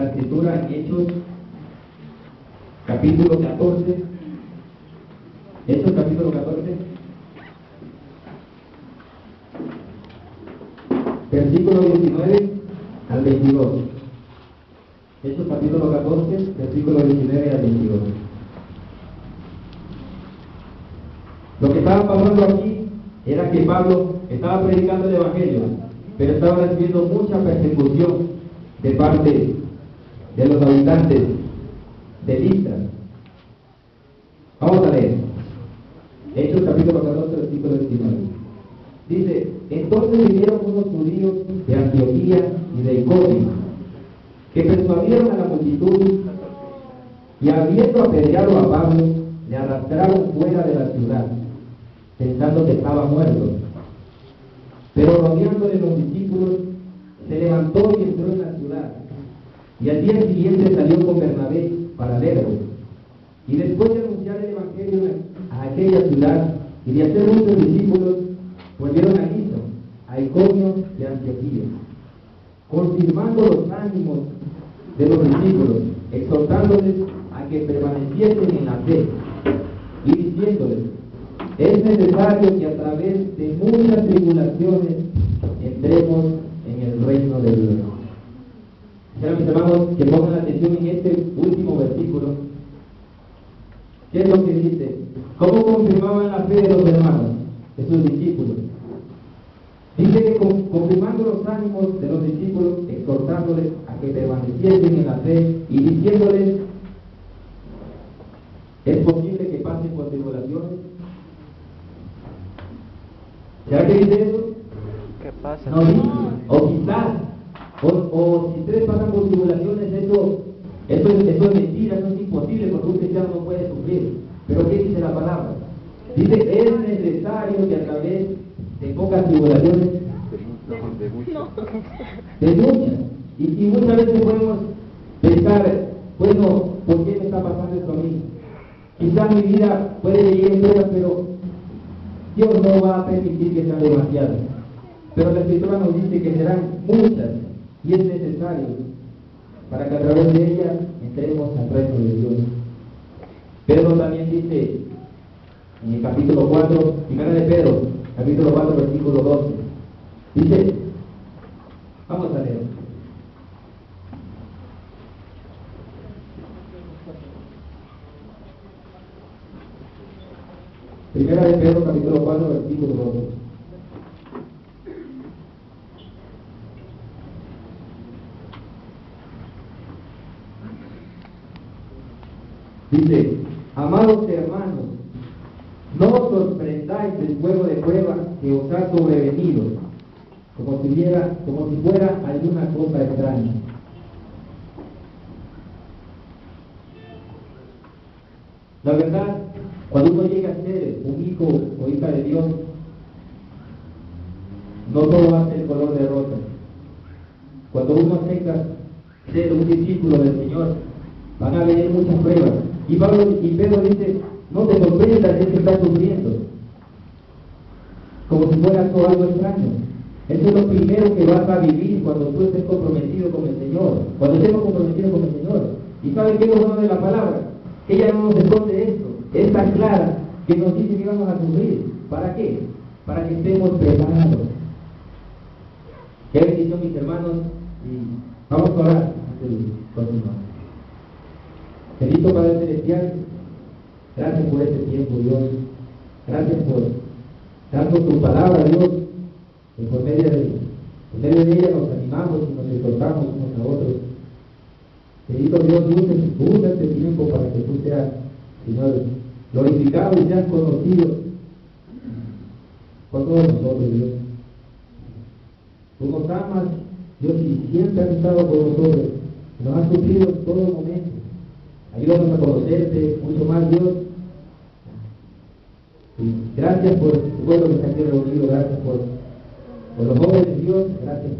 la escritura en Hechos, capítulo 14. Hechos, capítulo 14. Versículo 19 al 22. Hechos, capítulo 14, versículo 19 al 22. Lo que estaba pasando aquí era que Pablo estaba predicando el Evangelio, pero estaba recibiendo mucha persecución de parte de los habitantes de Listra. Vamos a leer. Hechos capítulo 14, versículo 19. Dice: entonces vinieron unos judíos de Antioquía y de Iconio, que persuadieron a la multitud, y habiendo apedreado a Pablo, le arrastraron fuera de la ciudad, pensando que estaba muerto. Pero rodeándole los discípulos, se levantó y entró en la ciudad, y al día siguiente salió con Bernabé para Derbe. Y después de anunciar el Evangelio a aquella ciudad y de hacer muchos discípulos, volvieron a Listra, a Iconio y a Antioquía, confirmando los ánimos de los discípulos, exhortándoles a que permaneciesen en la fe, y diciéndoles: es necesario que a través de muchas tribulaciones entremos en el reino de Dios. Quisiera, mis hermanos, que pongan atención en este último versículo. ¿Qué es lo que dice? ¿Cómo confirmaban la fe de los hermanos, de sus discípulos? Dice que confirmando los ánimos de los discípulos, exhortándoles a que permaneciesen en la fe y diciéndoles: ¿es posible que pasen por tribulaciones? ¿Será que dice eso? ¿Qué pasa? No dice. O quizás, o si ustedes pasan por tribulaciones, eso es mentira, eso es imposible, porque un cristiano no puede sufrir. Pero ¿qué dice la palabra? Dice: es necesario que a través de pocas tribulaciones, de muchas, y muchas veces podemos pensar: bueno, ¿por qué me está pasando esto a mí? Quizás mi vida puede llegar en pruebas, pero Dios no va a permitir que sean demasiadas. Pero la Escritura nos dice que serán muchas, y es necesario para que a través de ellas entremos al reino de Dios. Pedro también dice en el capítulo 4, primera de Pedro, capítulo 4, versículo 12, dice, vamos a leer. Primera de Pedro, capítulo 4, versículo 12. Dice: amados hermanos, no os sorprendáis del fuego de prueba que os ha sobrevenido, como si fuera alguna cosa extraña. La verdad, cuando uno llega a ser un hijo o hija de Dios, no todo va a ser color de rosa. Cuando uno acepta ser un discípulo del Señor, van a venir muchas pruebas. Y Pedro dice: no te sorprendas de que estás sufriendo, como si fuera todo algo extraño. Eso es lo primero que vas a vivir cuando tú estés comprometido con el Señor, cuando estemos comprometidos con el Señor. ¿Y saben qué es lo bueno de la palabra? Que ella no nos esconde esto, es tan clara que nos dice que vamos a sufrir. ¿Para qué? Para que estemos preparados. Qué bendición, mis hermanos, y vamos a orar antes de continuar. Bendito Padre Celestial, gracias por este tiempo, Dios. Gracias por darnos tu palabra, Dios, y por medio de ella nos animamos y nos exhortamos unos a otros. Bendito Dios, usa este tiempo para que tú seas, Señor, glorificado y seas conocido por todos nosotros, Dios. Tú nos amas, Dios, y siempre has estado con nosotros, nos has sufrido en todo momento. Ayúdanos a conocerte mucho más, Dios. Y gracias por tu pueblo que está aquí reunido, gracias por los jóvenes, Dios, gracias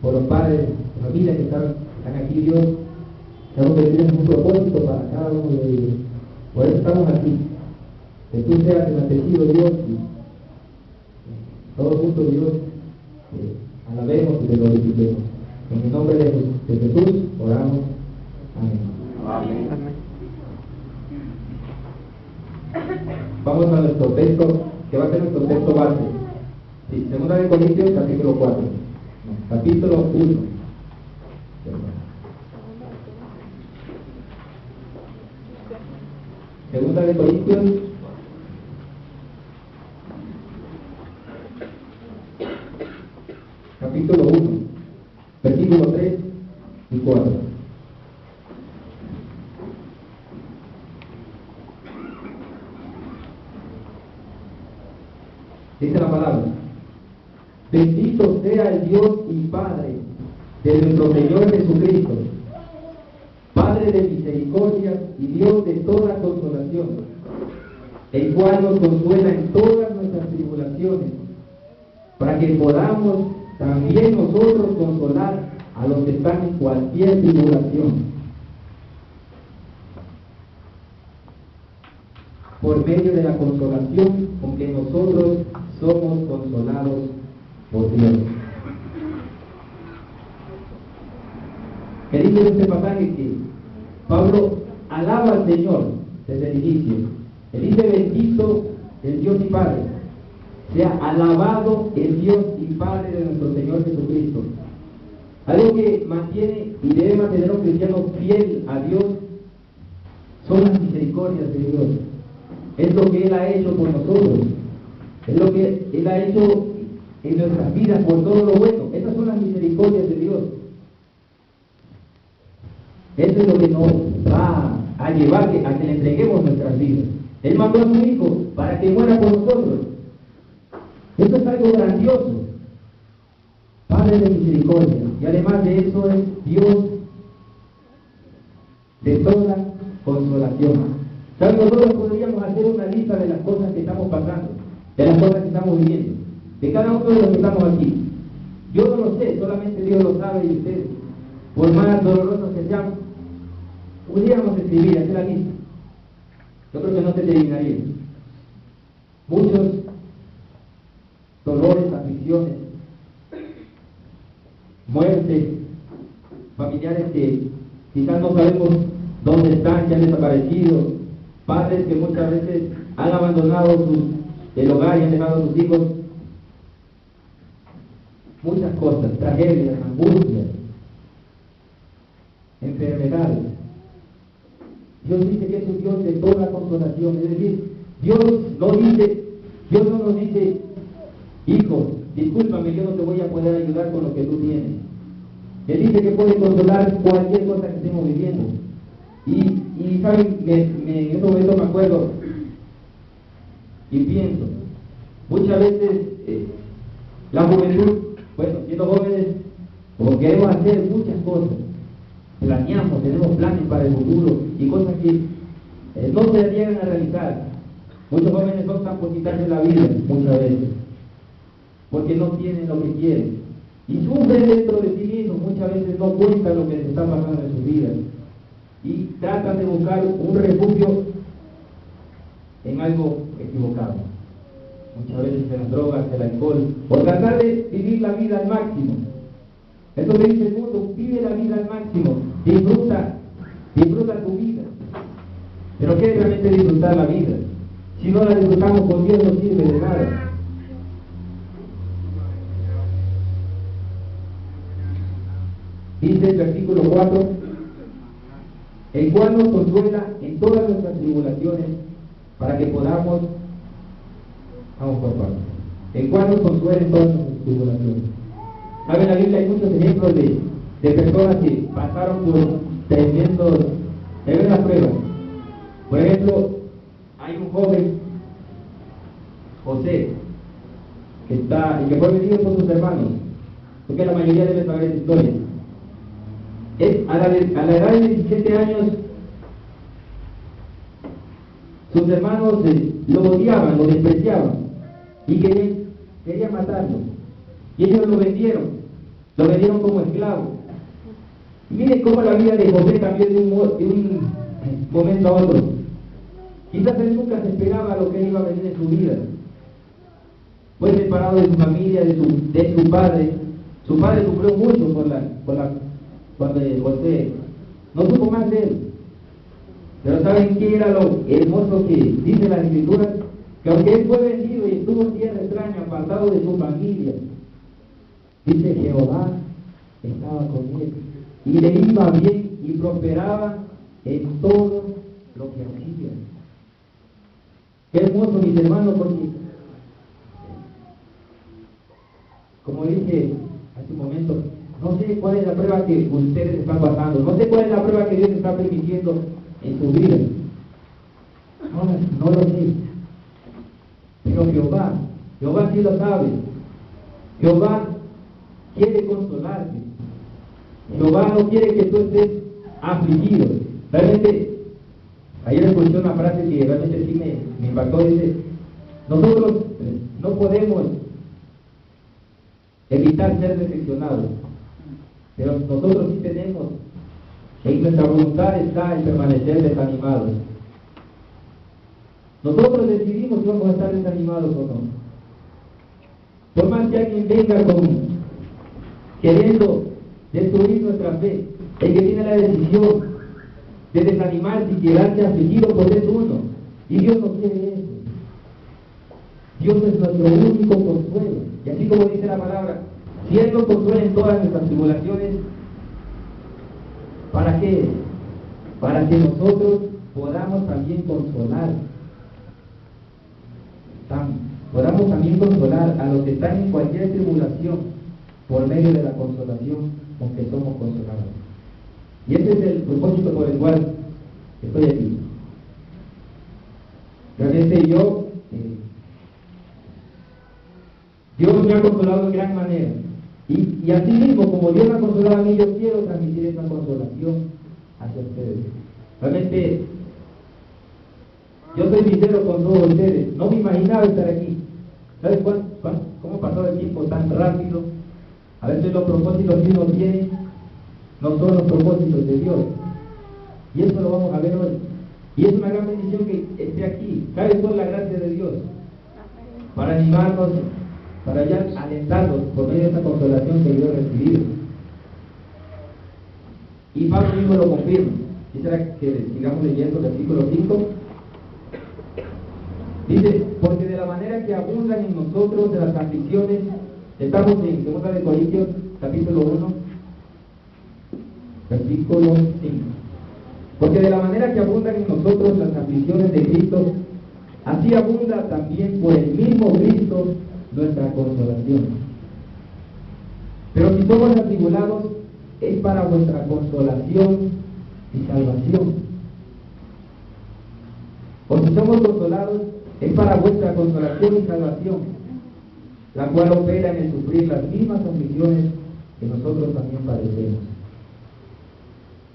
por los padres de familia que están aquí, Dios. Sabemos que tienes un propósito para cada uno de ellos. Por eso estamos aquí. Que tú seas enaltecido, Dios, y todos juntos, Dios, alabemos y te glorifiquemos. En el nombre de Jesús oramos. Amén. Amén. Vamos a nuestro texto, que va a ser nuestro texto base. Sí, Segunda de Corintios, capítulo 4. No, capítulo 1. Segunda de Corintios, capítulo 1, versículo 3 y 4. Dice la palabra: bendito sea el Dios y Padre de nuestro Señor Jesucristo, Padre de misericordia y Dios de toda consolación, el cual nos consuela en todas nuestras tribulaciones, para que podamos también nosotros consolar a los que están en cualquier tribulación, por medio de la consolación con que nosotros somos consolados por Dios. Que dice este pasaje que Pablo alaba al Señor desde el inicio. Él dice: bendito el Dios y Padre. Sea alabado el Dios y Padre de nuestro Señor Jesucristo. Algo que mantiene y debe mantener a un cristiano fiel a Dios son las misericordias de Dios. Es lo que Él ha hecho por nosotros. Es lo que Él ha hecho en nuestras vidas por todo lo bueno. Esas son las misericordias de Dios. Eso es lo que nos va a llevar a que le entreguemos nuestras vidas. Él mandó a su Hijo para que muera por nosotros. Eso es algo grandioso. Padre de misericordia. Y además de eso es Dios de toda consolación. ¿Saben? Nosotros podríamos hacer una lista de las cosas que estamos pasando, de las cosas que estamos viviendo, de cada uno de los que estamos aquí. Yo no lo sé, solamente Dios lo sabe, y ustedes, por más dolorosos que sean, pudiéramos escribir, hacer la lista. Yo creo que no se terminaría. Muchos dolores, aflicciones, muertes, familiares que quizás no sabemos dónde están, que han desaparecido, padres que muchas veces han abandonado el hogar y han dejado a sus hijos. Muchas cosas, tragedias, angustias, enfermedades. Dios dice que es un Dios de toda consolación. Es decir, Dios no nos dice: hijo, discúlpame, yo no te voy a poder ayudar con lo que tú tienes. Él dice que puede consolar cualquier cosa que estemos viviendo. Y saben, en ese momento me acuerdo y pienso, muchas veces la juventud, bueno, siendo jóvenes, como queremos hacer muchas cosas, planeamos, tenemos planes para el futuro y cosas que no se llegan a realizar. Muchos jóvenes optan por quitarse la vida muchas veces, porque no tienen lo que quieren. Y sufren dentro de sí mismos, muchas veces no cuentan lo que les está pasando en sus vidas. Y tratan de buscar un refugio en algo equivocado. Muchas veces en las drogas, en el alcohol, por tratar de vivir la vida al máximo. Esto que dice el mundo: vive la vida al máximo, disfruta tu vida. Pero ¿qué es realmente disfrutar la vida? Si no la disfrutamos con Dios, no sirve de nada. Dice el versículo 4: el cual nos consuela en todas nuestras tribulaciones, para que podamos, vamos por partes, el cual nos consuela en todas nuestras tribulaciones. ¿Saben? En la Biblia hay muchos ejemplos de personas que pasaron por tremendas pruebas. Por ejemplo, hay un joven, José, que fue vendido por sus hermanos, porque la mayoría debe saber esa historia. A la edad de 17 años, sus hermanos lo odiaban, lo despreciaban y querían matarlo. Y ellos lo vendieron como esclavo. Y miren cómo la vida de José cambió de un momento a otro. Quizás él nunca se esperaba lo que iba a venir en su vida. Fue separado de su familia, de su padre, Su padre sufrió mucho cuando José no supo más de él. Pero ¿saben qué era lo hermoso que dice la Escritura? Que aunque él fue vendido y estuvo en tierra extraña, apartado de su familia, dice Jehová estaba con él y le iba bien y prosperaba en todo lo que hacía. Qué hermoso, mis hermanos, porque como dije hace un momento, no sé cuál es la prueba que ustedes están pasando, no sé cuál es la prueba que Dios está permitiendo en su vida. No lo sé. Pero Jehová sí lo sabe. Jehová quiere consolarte. Jehová no quiere que tú estés afligido. Realmente, ayer escuché una frase que realmente sí me impactó. Dice, nosotros no podemos evitar ser decepcionados, pero nosotros sí tenemos, en nuestra voluntad está en permanecer desanimados. Nosotros decidimos si vamos a estar desanimados o no. Por más que alguien venga queriendo destruir nuestra fe, el que tiene la decisión de desanimarse y quedarse afligido, pues es uno. Y Dios no quiere eso. Dios es nuestro único consuelo. Y así como dice la palabra, si Él nos consuela en todas nuestras tribulaciones, ¿para qué? Para que nosotros podamos también consolar. Podamos también consolar a los que están en cualquier tribulación por medio de la consolación con que somos consolados. Y ese es el propósito por el cual estoy aquí. Realmente Dios me ha consolado de gran manera. Y así mismo, como Dios me ha consolado a mí, yo quiero transmitir esa consolación hacia ustedes. Realmente, yo soy sincero con todos ustedes. No me imaginaba estar aquí. ¿Sabes cómo pasó el tiempo tan rápido? A veces los propósitos que uno tiene no son los propósitos de Dios. Y eso lo vamos a ver hoy. Y es una gran bendición que esté aquí. ¿Sabes cuál es la gracia de Dios? Para animarnos, para ya alentarnos por medio de esa consolación que yo he recibido. Y Pablo mismo lo confirma. Quisiera que sigamos leyendo el versículo 5. Dice, porque de la manera que abundan en nosotros de las aflicciones, estamos en 2 de Corintios, capítulo 1, versículo 5. Porque de la manera que abundan en nosotros las aflicciones de Cristo, así abunda también por el mismo Cristo nuestra consolación. Pero si somos atribulados, es para vuestra consolación y salvación. O si somos consolados, es para vuestra consolación y salvación, la cual opera en el sufrir las mismas aflicciones que nosotros también padecemos.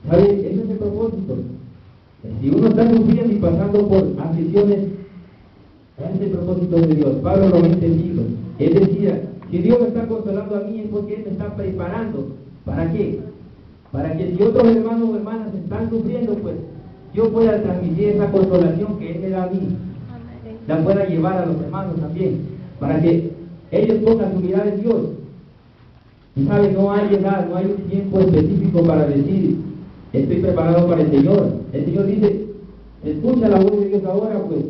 ¿Sabe? Ese es el propósito. Si uno está sufriendo y pasando por aflicciones, ese es el propósito de Dios. Pablo lo ha entendido. Él decía, si Dios me está consolando a mí es porque Él me está preparando. ¿Para qué? Para que si otros hermanos o hermanas están sufriendo, pues yo pueda transmitir esa consolación que Él me da a mí. La pueda llevar a los hermanos también, para que ellos pongan su mirada en Dios. Y saben, no hay edad, no hay un tiempo específico para decir, estoy preparado para el Señor. El Señor dice, escucha la voz de Dios ahora, pues.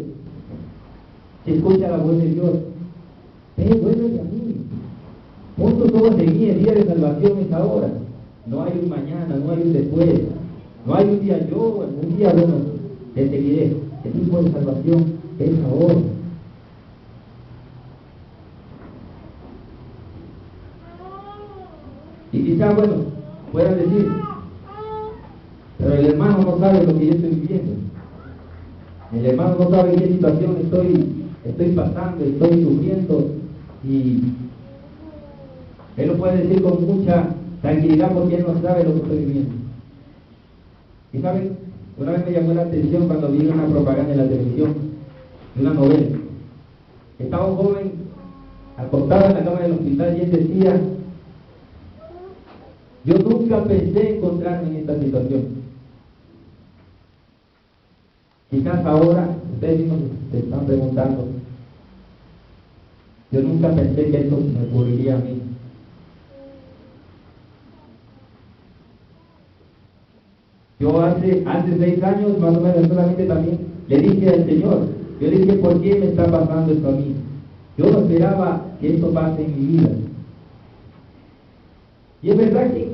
Si escucha la voz de Dios, vuélvete a mí. Pon tus ojos en mí, el día de salvación es ahora. No hay un mañana, no hay un después. No hay un día un día bueno, te seguiré. El tiempo de salvación es ahora. Y quizá, bueno, puedan decir, pero el hermano no sabe lo que yo estoy viviendo. El hermano no sabe en qué situación estoy pasando, estoy sufriendo. Y él lo puede decir con mucha tranquilidad porque él no sabe lo que estoy viviendo. Y saben, una vez me llamó la atención cuando vi una propaganda en la televisión de una novela. Estaba un joven acostado en la cama del hospital y él decía, yo nunca pensé encontrarme en esta situación. Quizás ahora ustedes mismos se están preguntando, yo nunca pensé que esto me ocurriría a mí. Yo hace 6 años, más o menos, solamente también le dije al Señor, yo le dije, ¿por qué me está pasando esto a mí? Yo no esperaba que esto pase en mi vida. Y es verdad que,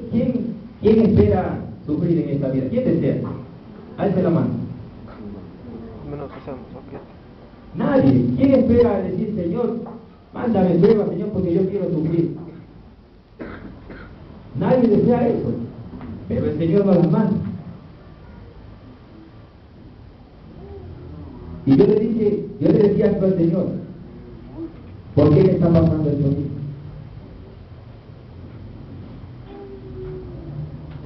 ¿quién espera sufrir en esta vida? ¿Quién desea? Alce la mano. Nadie. ¿Quién espera decir, Señor, mándame prueba, Señor, porque yo quiero sufrir? Nadie desea eso, pero el Señor nos las manda. Y yo le decía esto al Señor, ¿por qué me está pasando esto a mí?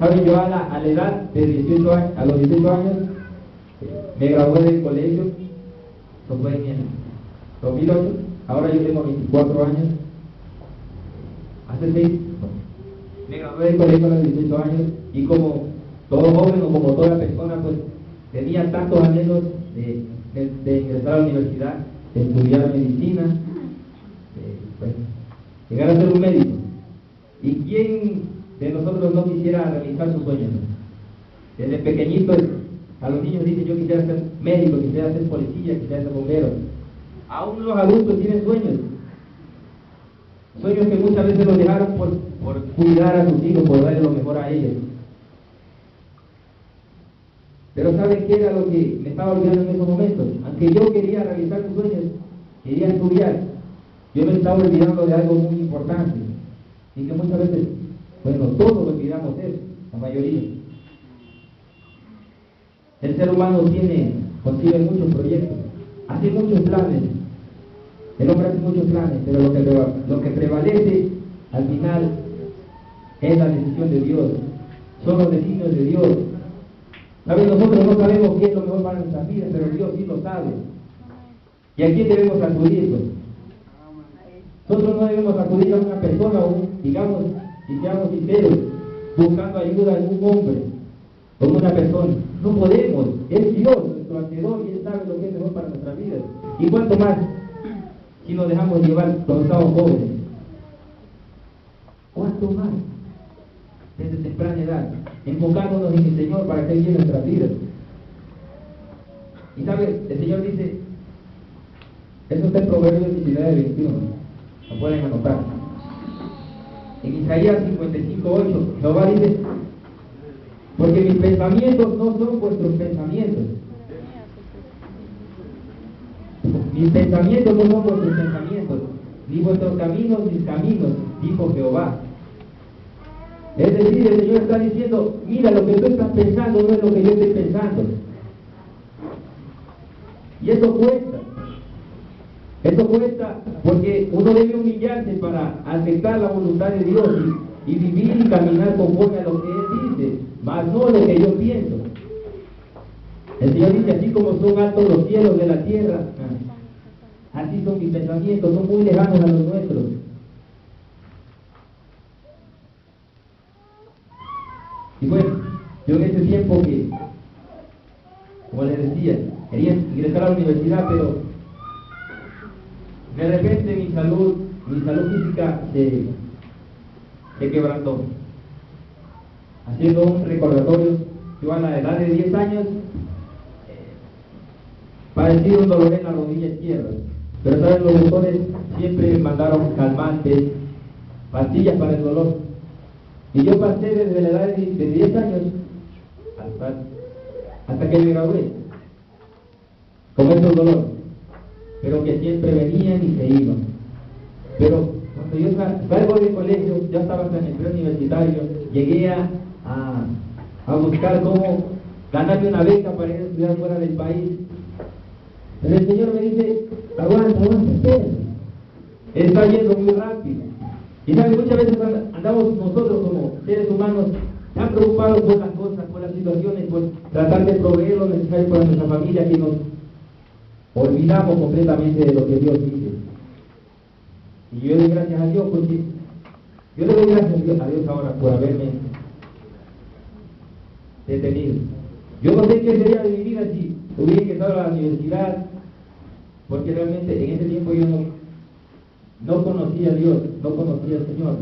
¿Saben? Yo a la edad de 18 años, a los 18 años, me gradué del colegio, eso fue en el 2008, ahora yo tengo 24 años, hace 6, me gradué del colegio a los 18 años, y como todo joven o como toda persona, pues tenía tantos anhelos de ingresar a la universidad, de estudiar medicina, pues, llegar a ser un médico. ¿Y quién de nosotros no quisiera realizar sus sueños? Desde pequeñito a los niños dicen, yo quisiera ser médico, quisiera ser policía, quisiera ser bombero. Aún los adultos tienen sueños que muchas veces los dejaron por cuidar a sus hijos, por darle lo mejor a ellos. Pero ¿saben qué era lo que me estaba olvidando en esos momentos? Aunque yo quería realizar mis sueños, quería estudiar, yo me estaba olvidando de algo muy importante, y que muchas veces, bueno, todos olvidamos eso, la mayoría. El ser humano concibe muchos proyectos, hace muchos planes, el hombre hace muchos planes, pero lo que prevalece al final es la decisión de Dios, son los designios de Dios. ¿Saben? Nosotros no sabemos qué es lo mejor para nuestras vidas, pero Dios sí lo sabe. ¿Y a quién debemos acudir? Nosotros no debemos acudir a una persona, digamos, y seamos sinceros, buscando ayuda en un hombre o en una persona. No podemos, es Dios nuestro hacedor y Él sabe lo que es mejor para nuestras vidas. Y cuanto más si nos dejamos llevar cuando estamos jóvenes. ¿Cuánto más? Desde temprana edad, enfocándonos en el Señor para que Él llene nuestras vidas. Y sabe, el Señor dice, eso está en Proverbios 19:21, lo pueden anotar. En Isaías 55:8, Jehová dice, porque mis pensamientos no son vuestros pensamientos. Mis pensamientos no son vuestros pensamientos, ni vuestros caminos mis caminos, dijo Jehová. Es decir, el Señor está diciendo, mira, lo que tú estás pensando no es lo que yo estoy pensando. Y eso cuesta. Eso cuesta porque uno debe humillarse para aceptar la voluntad de Dios y vivir y caminar conforme a lo que Él dice, más no lo que yo pienso. El Señor dice, así como son altos los cielos de la tierra, así son mis pensamientos, son muy lejanos a los nuestros. Y bueno, yo en ese tiempo que, como les decía, quería ingresar a la universidad, pero de repente mi salud física se quebrantó. Haciendo un recordatorio, yo a la edad de 10 años padecí un dolor en la rodilla izquierda, pero saben, los doctores siempre me mandaron calmantes, pastillas para el dolor. Y yo pasé desde la edad de 10 años hasta que me gradué con esos dolores, pero que siempre venían y se iban. Pero cuando yo salgo del colegio, ya estaba en el preuniversitario, llegué a buscar cómo ganarme una beca para ir a estudiar fuera del país. Pero el Señor me dice, aguanta, espera, está yendo muy rápido. Y sabe, muchas veces andamos nosotros como seres humanos tan preocupados por las cosas, por las situaciones, por tratar de proveer lo necesario para nuestra familia, que nos olvidamos completamente de lo que Dios dice. Y yo le doy gracias a Dios porque yo le doy gracias a Dios ahora por haberme detenido. Yo no sé qué sería de mi vida si hubiera ingresado a la universidad, porque realmente en ese tiempo yo no conocía a Dios, no conocía al Señor.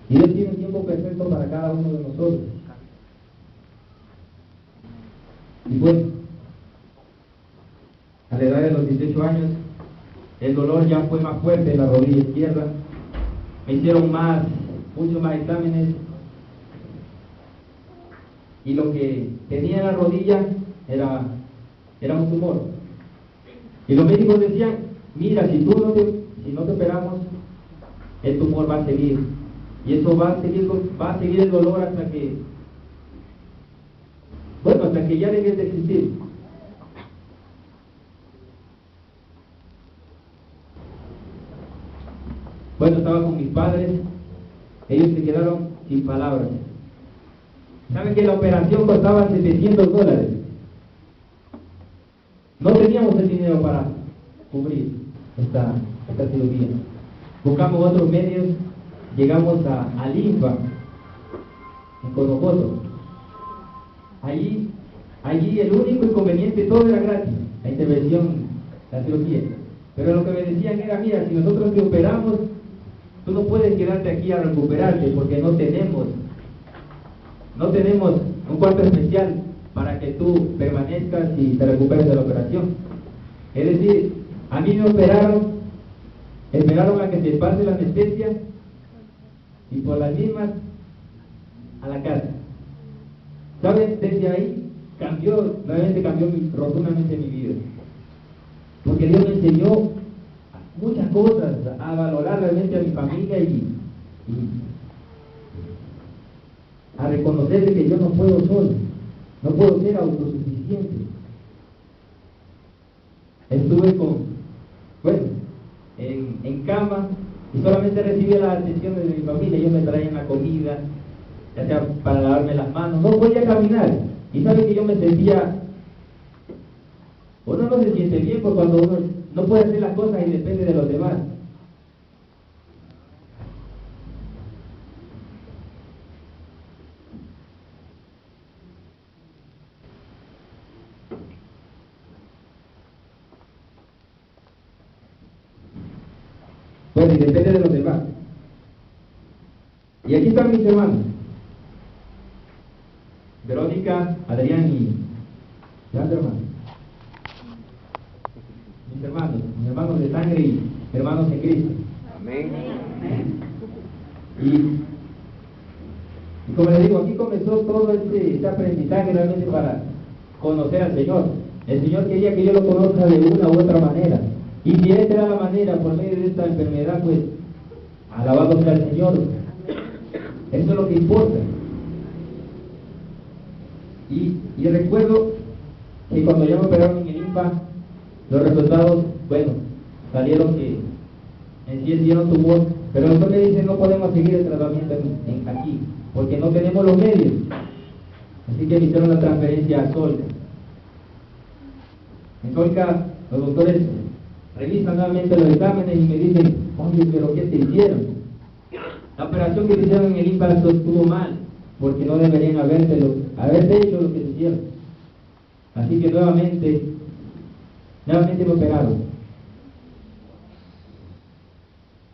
Y Dios tiene un tiempo perfecto para cada uno de nosotros. Y bueno, a la edad de los 18 años, el dolor ya fue más fuerte en la rodilla izquierda. Me hicieron muchos más exámenes. Y lo que tenía en la rodilla era un tumor. Y los médicos decían, mira, si no te operamos, el tumor va a seguir. Y eso va a seguir el dolor hasta que ya dejes de existir. Bueno, estaba con mis padres, ellos se quedaron sin palabras. ¿Saben que la operación costaba $700? No teníamos el dinero para cubrir esta cirugía. Buscamos otros medios, llegamos a Limpa, en Conocoto. Allí el único inconveniente, todo era gratis, la intervención, la cirugía. Pero lo que me decían era, mira, si nosotros te operamos, tú no puedes quedarte aquí a recuperarte porque no tenemos un cuarto especial para que tú permanezcas y te recuperes de la operación. Es decir, a mí me esperaron a que se pase la anestesia y por las mismas a la casa. ¿Saben? Desde ahí realmente cambió rotundamente mi vida. Porque Dios me enseñó muchas cosas, a valorar realmente a mi familia y a reconocer que yo no puedo solo, no puedo ser autosuficiente. Estuve en cama y solamente recibía las atenciones de mi familia. Ellos me traían la comida, ya sea para lavarme las manos, no podía caminar. Y saben que yo me sentía, uno no se siente bien por cuando uno no puede hacer las cosas y depende de los demás. Bueno, y depende de los demás. Y aquí están mis hermanos: Verónica, Adrián y Leandro, hermanos. Mis hermanos de sangre y hermanos en Cristo. Amén. Y como les digo, aquí comenzó todo este aprendizaje realmente para conocer al Señor. El Señor quería que yo lo conozca de una u otra manera. Y si esta era la manera, por medio de esta enfermedad, pues, alabado sea el Señor. Eso es lo que importa. Y recuerdo que cuando ya me operaron en el INPA, los resultados, bueno, salieron que en sí hicieron tumor, pero el doctor me dice, no podemos seguir el tratamiento aquí, porque no tenemos los medios. Así que me hicieron la transferencia a Solca. En Solca, los doctores revisan nuevamente los exámenes y me dicen, oye, pero ¿qué te hicieron? La operación que te hicieron en el INPA estuvo mal, porque no deberían haberte hecho lo que te hicieron. Así que nuevamente me operaron.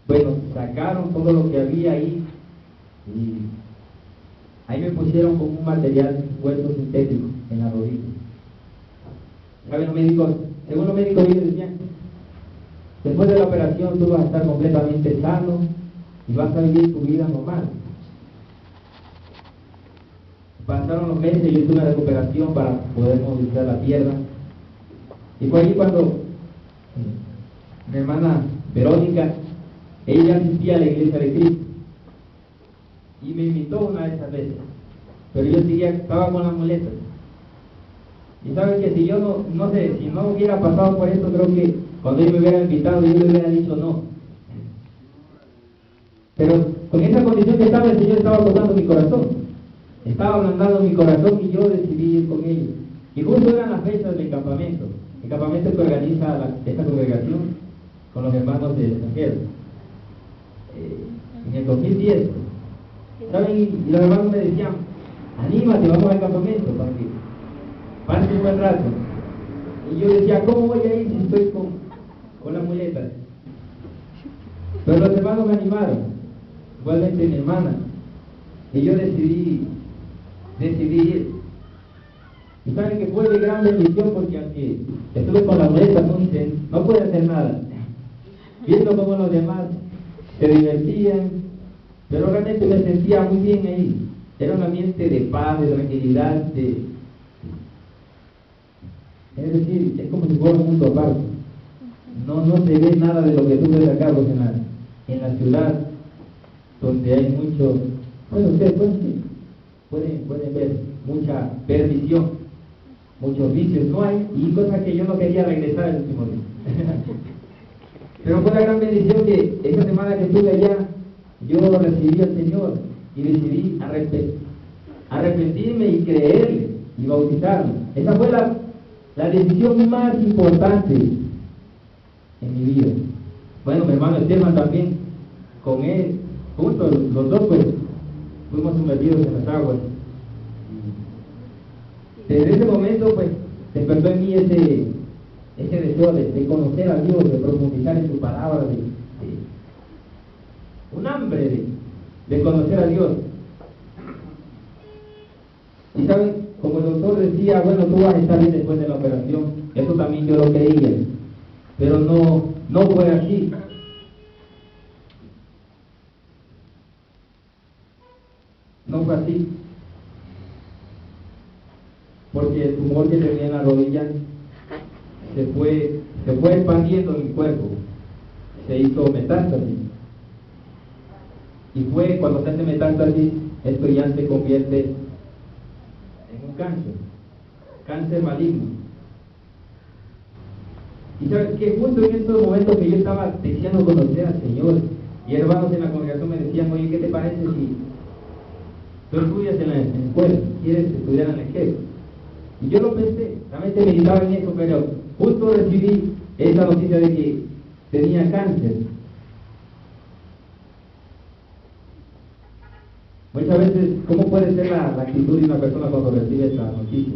Bueno, sacaron todo lo que había ahí y ahí me pusieron con un material, hueso sintético en la rodilla. ¿Saben los médicos? Según los médicos ellos decían, después de la operación tú vas a estar completamente sano y vas a vivir tu vida normal. Pasaron los meses y yo tuve una recuperación para poder movilizar la pierna. Y fue allí cuando mi hermana Verónica, ella asistía a la iglesia de Cristo y me invitó una de esas veces, pero yo estaba con las muletas. Y saben que si yo si no hubiera pasado por esto, creo que cuando ellos me hubieran invitado, yo le hubiera dicho no. Pero con esa condición que estaba, el Señor estaba tocando mi corazón, estaba ablandando mi corazón y yo decidí ir con ellos. Y justo eran las fechas del campamento, el campamento que organiza esta congregación con los hermanos de extranjeros. En el 2010, ¿saben? Y los hermanos me decían, anímate, vamos al campamento para que pase un buen rato. Y yo decía, ¿cómo voy a ir si estoy con las muletas? Pero los hermanos me animaron, igualmente mi hermana, y yo decidí ir. Y saben que fue de gran bendición porque aunque estuve con la muleta, no pude hacer nada. Viendo cómo los demás se divertían, pero realmente me sentía muy bien ahí. Era un ambiente de paz, de tranquilidad, es decir, es como si fuera un mundo aparte. No se ve nada de lo que tú ves acá pues, en la ciudad, donde hay mucho, bueno, ustedes pueden ver mucha perdición, muchos vicios, no hay, y cosas que yo no quería regresar el último día. Pero fue la gran bendición que esa semana que estuve allá, yo recibí al Señor y decidí arrepentirme y creerle y bautizarme. Esa fue la decisión más importante en mi vida. Bueno, mi hermano Esteban también, con él, juntos, los dos pues, fuimos sumergidos en las aguas. Desde ese momento pues, despertó en mí ese deseo de conocer a Dios, de profundizar en su palabra, un hambre de conocer a Dios. Y saben, como el doctor decía, bueno, tú vas a estar bien después de la operación, eso también yo lo creía, pero no fue así. No fue así, porque el tumor que tenía en la rodilla se fue expandiendo en mi cuerpo, se hizo metástasis, y fue cuando se hace metástasis, esto ya se convierte en un cáncer maligno. Y sabes que justo en estos momentos que yo estaba deseando conocer al Señor, y hermanos en la congregación me decían, oye, ¿qué te parece si tú estudias en la escuela, quieres estudiar en la escuela? Y yo lo pensé, realmente meditaba en eso, pero justo recibí esa noticia de que tenía cáncer. Muchas veces, ¿cómo puede ser la actitud de una persona cuando recibe esa noticia?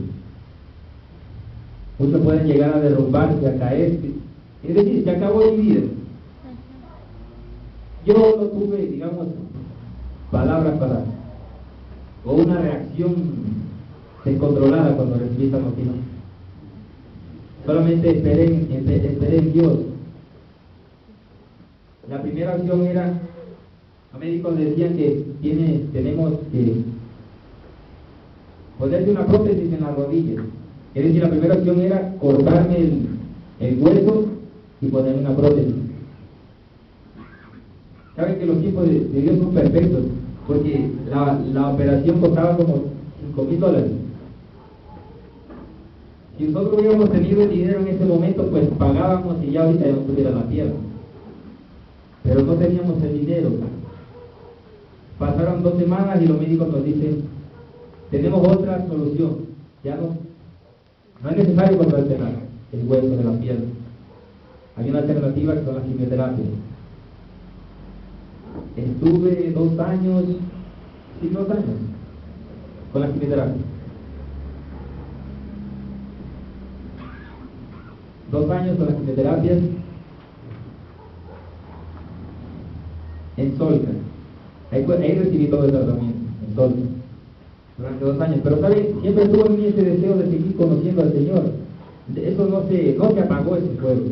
Muchos pueden llegar a derrumbarse, a caerse. Es decir, se acabó mi vida. Yo no tuve, digamos, palabras o una reacción descontrolada cuando recibí esta noticia. Solamente esperé en Dios. La primera acción era, los médicos decían que tenemos que ponerse una prótesis en las rodillas. Es decir, la primera opción era cortarme el hueso y ponerme una prótesis. Saben que los tiempos de Dios son perfectos, porque la operación costaba como $5,000. Si nosotros hubiéramos tenido el dinero en ese momento, pues pagábamos y ya ahorita ya no tuviera la tierra. Pero no teníamos el dinero. Pasaron 2 semanas y los médicos nos dicen, tenemos otra solución, ya no es necesario cortarte el hueso de la pierna. Hay una alternativa que son las quimioterapias. Estuve 2 años con la quimioterapia. 2 años con las quimioterapias en Solca. Ahí recibí todo el tratamiento, en Solca, durante 2 años. Pero ¿saben? Siempre tuve en mí ese deseo de seguir conociendo al Señor. Eso no se apagó ese fuego.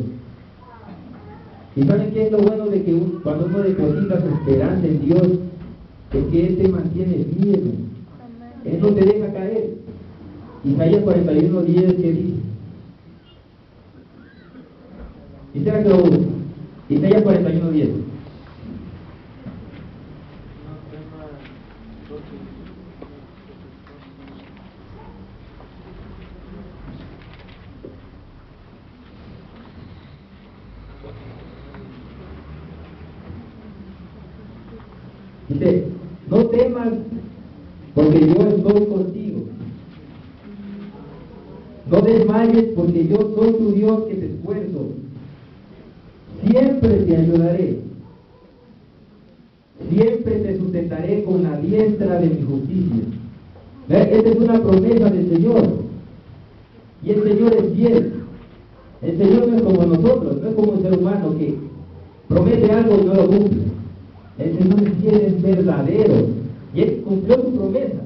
¿Y saben qué es lo bueno de que cuando uno deposita su esperanza en Dios? Es que Él te mantiene firme. Él no te deja caer. Isaías 41:10, ¿qué dice? Quisiera que lo busque. Isaías 41:10. Dice, no temas, porque yo estoy contigo. No desmayes, porque yo soy tu Dios que te esfuerzo. Siempre te ayudaré. Siempre te sustentaré con la diestra de mi justicia. Esta es una promesa del Señor. Y el Señor es fiel. El Señor no es como nosotros, no es como un ser humano que promete algo y no lo cumple. El Señor es fiel, es verdadero. Y Él cumplió su promesa.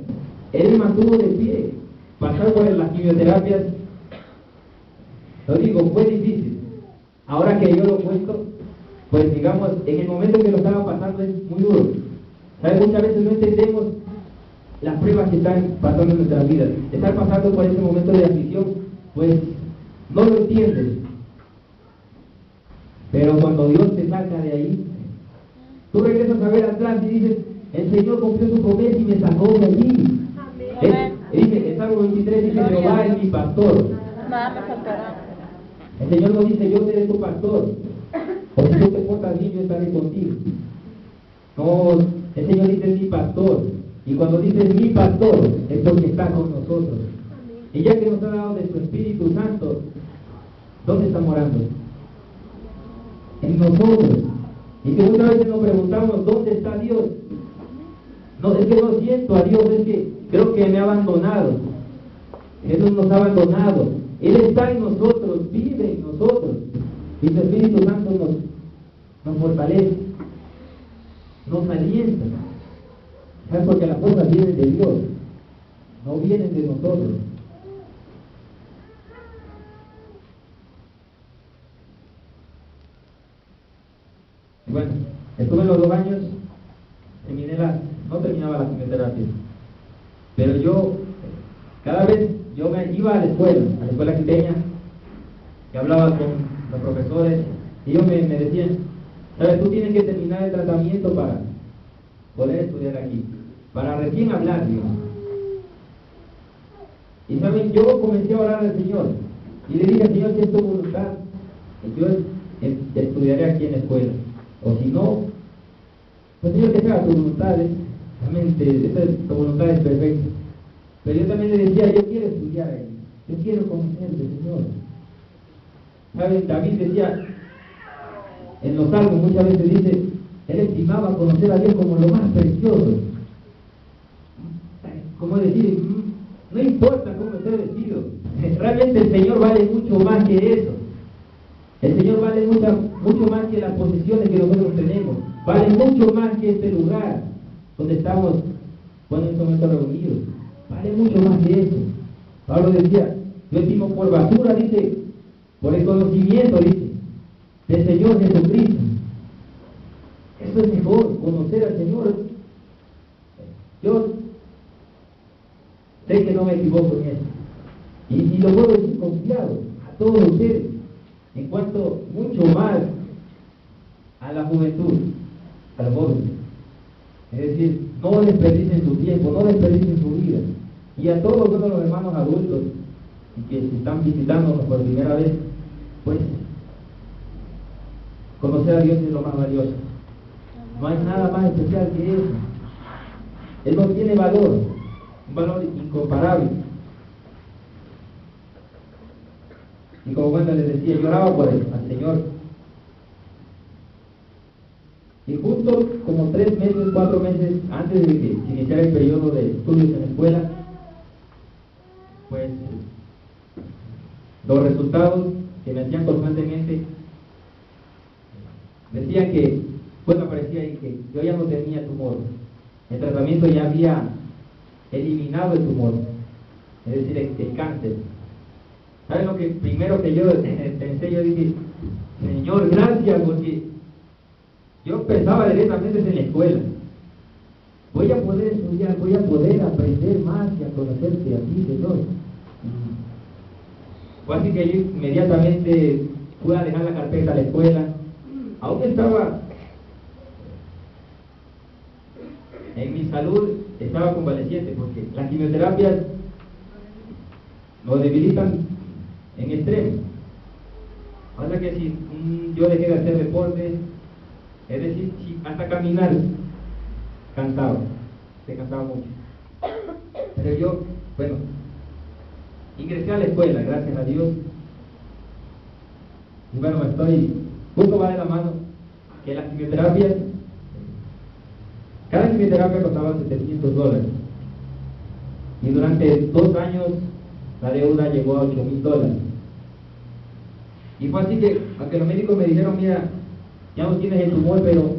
Él mantuvo de pie. pasar por las quimioterapias, lo digo, fue difícil. Ahora que yo lo cuento, pues digamos, en el momento que lo estaba pasando es muy duro. ¿Sabes? Muchas veces no entendemos las pruebas que están pasando en nuestras vidas. Estar pasando por ese momento de aflicción, pues no lo entiendes. Pero cuando Dios te saca de ahí, tú regresas a ver atrás y dices, el Señor cumplió su promesa y me sacó de allí. Dice, el Salmo 23 dice, Jehová es mi pastor. Nada me faltará. El Señor nos dice, yo seré tu pastor. O si tú te portas bien, yo estaré contigo. No, el Señor dice, es mi pastor. Y cuando dice mi pastor, es porque está con nosotros. Y ya que nos ha dado de su Espíritu Santo, ¿dónde está morando? En nosotros. Y que muchas veces nos preguntamos, ¿dónde está Dios? No, es que no siento a Dios, es que creo que me ha abandonado. Jesús nos ha abandonado. Él está en nosotros, vive en nosotros. Y su Espíritu Santo nos fortalece, nos alienta. ¿Sabes? Porque las cosas vienen de Dios, no vienen de nosotros. Y bueno, estuve los 2 años, no terminaba la quimioterapia, pero yo, cada vez yo me iba a la escuela quiteña, y hablaba con los profesores, y ellos me decían, ¿sabes? Tú tienes que terminar el tratamiento para poder estudiar aquí, para recién hablar, digamos. Y saben, yo comencé a orar al Señor, y le dije al Señor, si es tu voluntad, yo estudiaré aquí en la escuela, o si no, pues Señor, que sea tu voluntad, tu voluntad es perfecta. Pero yo también le decía, yo quiero estudiar ahí, yo quiero conocerte, Señor. ¿Saben? David decía, en los salmos muchas veces dice, él estimaba conocer a Dios como lo más precioso. Como decir, no importa cómo esté vestido, realmente el Señor vale mucho más que eso. El Señor vale mucho más que las posesiones que nosotros tenemos, vale mucho más que este lugar donde estamos, en este momento reunidos, vale mucho más que eso. Pablo decía, yo estimo por basura, dice, por el conocimiento, dice, del Señor Jesucristo. Eso es mejor, conocer al Señor. Yo sé que no me equivoco en eso. Y lo puedo decir confiado a todos ustedes, en cuanto mucho más a la juventud, a los jóvenes. Es decir, no desperdicien su tiempo, no desperdicien su vida. Y a todos los hermanos adultos que están visitándonos por primera vez, pues conocer a Dios es lo más valioso. No hay nada más especial que eso. Él no tiene valor, un valor incomparable. Y como cuando les decía, yo oraba por él, al Señor. Y justo como 3 meses, 4 meses antes de que se iniciara el periodo de estudios en la escuela, pues los resultados que me hacían constantemente decían que, bueno, aparecía ahí que yo ya no tenía tumor. El tratamiento ya había eliminado el tumor, es decir, el cáncer. ¿Saben lo que primero que yo pensé? Yo dije, Señor, gracias, porque yo pensaba directamente en la escuela. Voy a poder estudiar, voy a poder aprender más y a conocerte a ti, Señor. Fue así que yo inmediatamente pude dejar la carpeta a la escuela. Aún estaba en mi salud, estaba convaleciente, porque las quimioterapias nos debilitan en extremo. O sea que si yo dejé de hacer deporte, es decir, si hasta caminar se cansaba mucho. Pero yo, bueno, ingresé a la escuela, gracias a Dios. Y bueno, justo va de la mano que las quimioterapias, cada quimioterapia costaba $700. Y durante 2 años la deuda llegó a $8,000. Y fue así que, aunque los médicos me dijeron, mira, ya no tienes el tumor, pero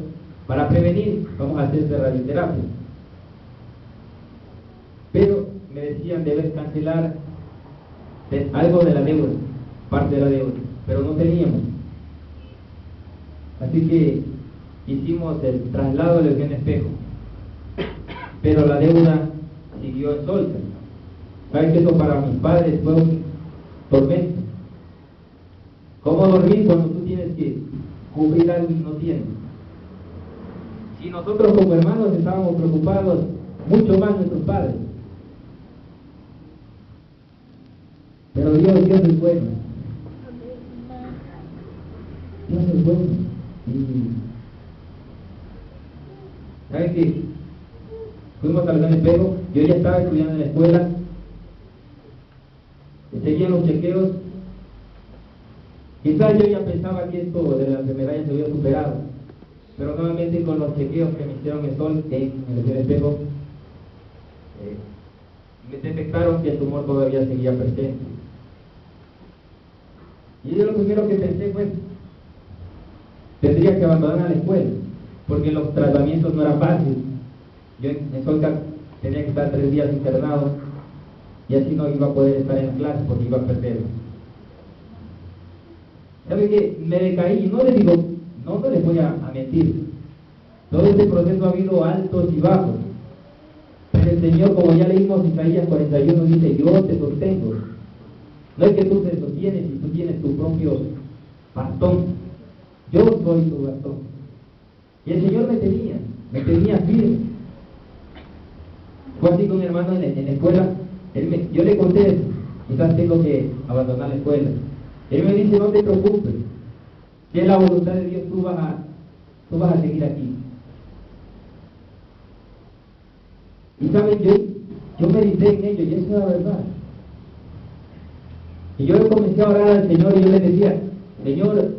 para prevenir vamos a hacer radioterapia. Pero me decían, debes cancelar algo de la deuda, parte de la deuda, pero no teníamos. Así que hicimos el traslado del Eugenio Espejo, pero la deuda siguió en solta. ¿Sabes que eso para mis padres fue un tormento? ¿Cómo dormir cuando tú tienes que cubrir algo y no tienes? Si nosotros como hermanos estábamos preocupados, mucho más nuestros padres. Pero Dios es bueno. Dios es bueno. Y ¿saben qué? Fuimos al Gran Espejo, yo ya estaba estudiando en la escuela, seguían los chequeos. Quizás yo ya pensaba que esto de la enfermedad ya se había superado, pero nuevamente con los chequeos que me hicieron en el Gran Espejo, me detectaron que el tumor todavía seguía presente. Y yo lo primero que pensé fue, tendría que abandonar la escuela, porque los tratamientos no eran fáciles. Yo en Solca tenía que estar 3 días internado, y así no iba a poder estar en la clase porque iba a perder. ¿Sabe qué? Me decaí, no les digo, no les voy a mentir. Todo este proceso ha habido altos y bajos. Pero el Señor, como ya leímos Isaías 41, dice, yo te sostengo. No es que tú te sostienes y tú tienes tu propio bastón. Yo soy tu bastón. Y el Señor me tenía firme. Fue así con mi hermano en la escuela. Yo le conté eso, quizás tengo que abandonar la escuela. Él me dice, no te preocupes, si es la voluntad de Dios, tú vas a seguir aquí. Y saben, yo medité en ello, y eso es la verdad. Y yo comencé a orar al Señor y yo le decía, Señor,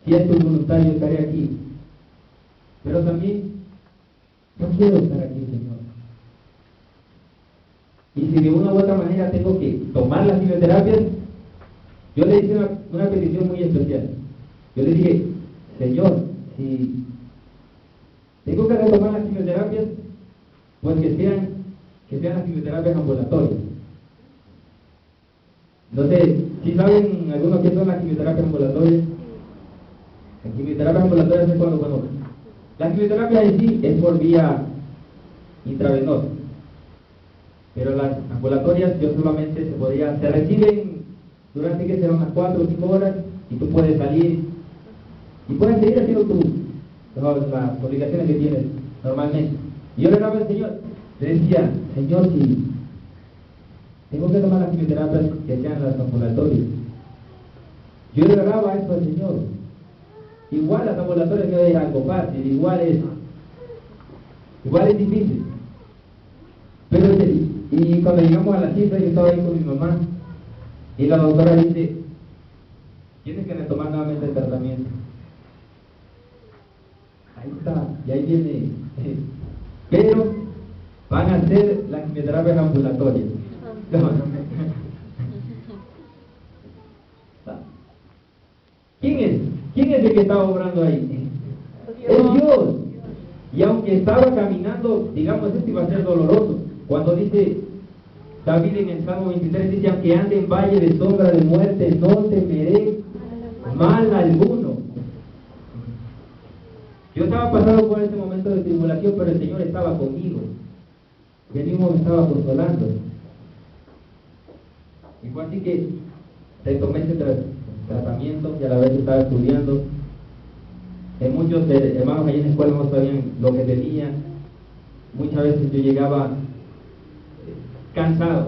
si es tu voluntad, yo estaré aquí. Pero también, yo quiero estar aquí, Señor. Y si de una u otra manera tengo que tomar las quimioterapias, yo le hice una petición muy especial. Yo le dije, Señor, si tengo que retomar las quimioterapias, pues que sean las quimioterapias ambulatorias. No sé, si saben algunos qué son las quimioterapias ambulatorias. Las quimioterapias ambulatorias es cuando, bueno, la quimioterapia en sí es por vía intravenosa. Pero las ambulatorias yo solamente se reciben durante que serán unas 4 o 5 horas y tú puedes salir y puedes seguir haciendo las obligaciones que tienes normalmente. Y yo le daba al Señor, le decía, Señor, si tengo que tomar las quimioterapias que sean las ambulatorias. Yo le daba eso al Señor. Igual las ambulatorias no es algo fácil, igual es difícil. Pero y cuando llegamos a la cita, yo estaba ahí con mi mamá y la doctora dice, tienes que retomar nuevamente el tratamiento. Ahí está, y ahí viene. Pero van a hacer las quimioterapias ambulatorias. ¿Quién es el que estaba obrando ahí? Es Dios. Y aunque estaba caminando, digamos, esto iba a ser doloroso. Cuando dice David en el Salmo 23, dice, aunque ande en valle de sombra de muerte, no temeré mal alguno. Yo estaba pasando por ese momento de tribulación, pero el Señor estaba conmigo. Y Él mismo me estaba consolando. Y fue así que retomé ese tratamiento y a la vez estaba estudiando. Muchos hermanos allí en la escuela no sabían lo que tenía. Muchas veces yo llegaba cansado.